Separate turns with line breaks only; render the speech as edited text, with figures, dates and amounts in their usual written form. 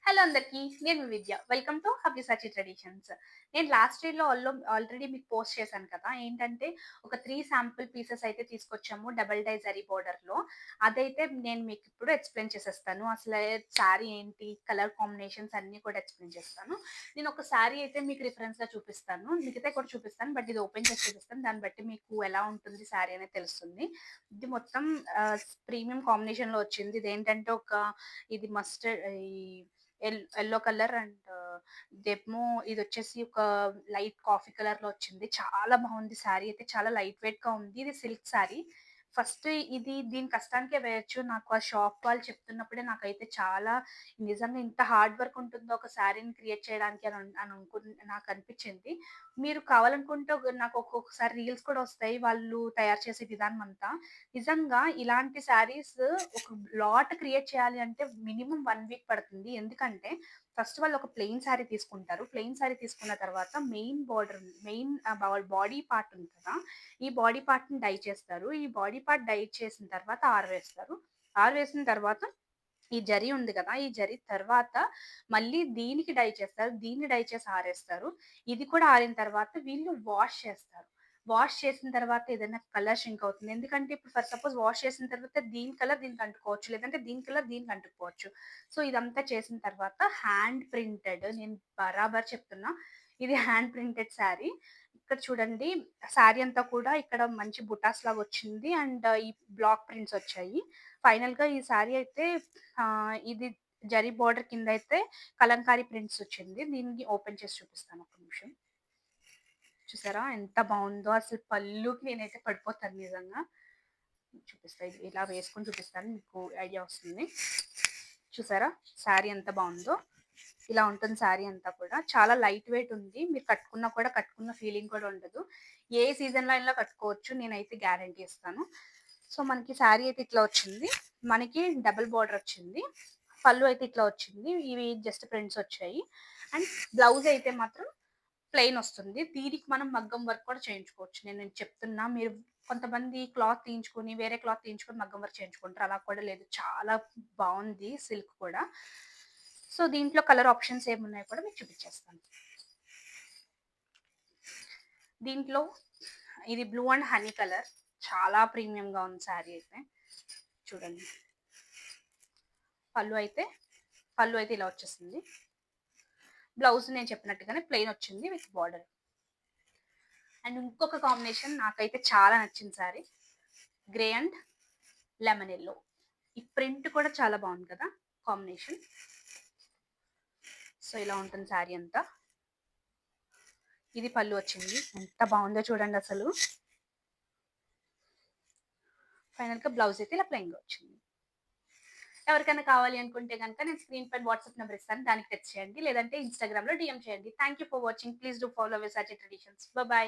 Hello అందరికీ. నేను మీ Vidya. Welcome to Havyasachi traditions. నేను లాస్ట్ ఇయర్‌లో ఆల్రెడీ మీకు పోస్ట్ చేశాను కదా! ఏంటంటే ఒక 3 శాంపుల్ పీసెస్ అయితే తీసుకొచ్చాము డబుల్ డై జరీ బోర్డర్‌లో. అదైతే నేను మీకిప్పుడు ఎక్స్‌ప్లెయిన్ చేసేస్తాను. అసలు శారీ ఏంటి, కలర్ కాంబినేషన్స్ అన్నీ కూడా ఎక్స్‌ప్లెయిన్ చేస్తాను. నేను ఒక శారీ అయితే మీకు రిఫరెన్స్‌గా చూపిస్తాను. మిగతాయి కూడా చూపిస్తాను. బట్ ఇది ఓపెన్ చేసి చూపిస్తాను. దాన్ని బట్టి మీకు ఎలా ఉంటుంది శారీ అనేది తెలుస్తుంది. ఇది మొత్తం ప్రీమియం కాంబినేషన్‌లో వచ్చింది. ఇదేంటంటే ఇది మస్టర్డ్ యెల్లో కలర్ అండ్ ఇదేమో ఇదొచ్చేసి ఒక లైట్ కాఫీ కలర్‌లో వచ్చింది. చాలా బావుంది శారీ అయితే చాలా లైట్ వెయిట్‌గా ఉంది. ఇది సిల్క్ శారీ. ఫస్ట్ దీని కష్టానికే వేయొచ్చు. నాకు ఆ షాప్ వాళ్ళు చెప్తున్నప్పుడే నాకైతే చాలా నిజంగా ఇంత హార్డ్ వర్క్ ఉంటుందో ఒక శారీని క్రియేట్ చేయడానికి నాకనిపించింది. మీరు కావాలనుకుంటే నాకు ఒక్కొక్కసారి రీల్స్ కూడా వస్తాయి. వాళ్ళు తయారు చేసే విధానం అంతా. నిజంగా ఇలాంటి శారీస్ ఒక లాట్ క్రియేట్ చేయాలి అంటే మినిమమ్ 1 వీక్ పడుతుంది. ఎందుకంటే ఫస్ట్ వాళ్ళు ఒక ప్లెయిన్ శారీ తీసుకుంటారు. ప్లెయిన్ శారీ తీసుకున్న తర్వాత మెయిన్ బాడీ పార్ట్ ఉంది కదా! ఈ బాడీ పార్ట్‌ని డై చేస్తారు. ఈ బాడీ పార్ట్ డై చేసిన తర్వాత ఆరవేస్తారు. ఆరవేసిన తర్వాత ఈ జరీ ఉంది కదా! ఈ జరీ తర్వాత మళ్ళీ దీనికి డై చేస్తారు. దీన్ని డై చేసి ఆరేస్తారు. ఇది కూడా ఆరిన తర్వాత వీళ్ళు వాష్ చేస్తారు. వాష్ చేసిన తర్వాత ఏదైనా కలర్ షింక్ అవుతుంది. ఎందుకంటే ఇప్పుడు ఫర్ సపోజ్ వాష్ చేసిన తర్వాత దీని కలర్ దీనికి అంటుకోవచ్చు. లేదంటే దీని కలర్ దీనికి అంటుకుపోవచ్చు. సో, ఇదంతా చేసిన తర్వాత హ్యాండ్ ప్రింటెడ్ నేను బరాబర్ చెప్తున్నా. ఇది హ్యాండ్ ప్రింటెడ్ శారీ. ఇక్కడ చూడండి శారీ అంతా కూడా ఇక్కడ మంచి బుటాస్ లాగొచ్చింది. అండ్ ఈ బ్లాక్ ప్రింట్స్ వచ్చాయి. ఫైనల్‌గా ఈ శారీ అయితే ఇది జరీ బోర్డర్ కిందయితే కలంకారీ ప్రింట్స్ వచ్చింది. దీన్ని ఓపెన్ చేసి చూపిస్తాను ఒక్క నిమిషం. చూసారా ఎంత బావుందో అసలు పళ్ళుకి నేనైతే పడిపోతాను నిజంగా. చూపిస్తా ఇది ఇలా వేసుకొని చూపిస్తాను మీకు ఐడియా వస్తుంది. చూసారా శారీ ఎంత బావుందో. ఇలా ఉంటుంది శారీ అంతా కూడా. చాలా లైట్ వెయిట్ ఉంది. మీరు కట్టుకున్నా కూడా కట్టుకున్న ఫీలింగ్ కూడా ఉండదు. ఏ సీజన్‌లో అయినా కట్టుకోవచ్చు. నేనైతే గ్యారంటీ ఇస్తాను. సో, మనకి శారీ అయితే ఇట్లా వచ్చింది. మనకి డబుల్ బోర్డర్ వచ్చింది. పళ్ళు అయితే ఇట్లా వచ్చింది. ఇవి జస్ట్ ప్రింట్స్ వచ్చాయి. అండ్ బ్లౌజ్ అయితే మాత్రం ప్లెయిన్ వస్తుంది. దీనికి మనం మగ్గం వర్క్ కూడా చేయించుకోవచ్చు. నేను చెప్తున్నా మీరు కొంతమంది క్లాత్ తీయించుకొని, వేరే క్లాత్ తీయించుకొని మగ్గం వర్క్ చేయించుకుంటారు. అలా కూడా లేదు. చాలా బావుంది సిల్క్ కూడా. సో, దీంట్లో కలర్ ఆప్షన్స్ ఏమున్నాయో కూడా మీకు చూపించేస్తాను. దీంట్లో ఇది బ్లూ అండ్ హనీ కలర్. చాలా ప్రీమియంగా ఉంది శారీ అయితే. చూడండి. పళ్ళు అయితే ఇలా వచ్చేసింది. బ్లౌజ్ నేను చెప్పినట్టుగానే ప్లెయిన్ వచ్చింది విత్ బార్డర్. అండ్ ఇంకొక కాంబినేషన్ నాకైతే చాలా నచ్చిన sari. Grey and lemon yellow. ఈ ప్రింట్ కూడా చాలా బావుంది కదా! కాంబినేషన్. సో, ఇలా ఉంటుంది శారీ అంతా. ఇది పళ్ళు వచ్చింది. ఎంత బావుందో చూడండసలు. ఫైనల్‌గా బ్లౌజ్ అయితే ఇలా ప్లెయిన్‌గా వచ్చింది. ఎవరికైనా కావాలి అనుకుంటే గనక నేను స్క్రీన్ పైన వాట్సాప్ నంబర్ ఇస్తాను. దానికి టెక్స్ట్ చేయండి. లేదంటే ఇన్‌స్టాగ్రామ్‌లో డీఎం చేయండి. Thank you for watching. Please do follow Visachi traditions. By.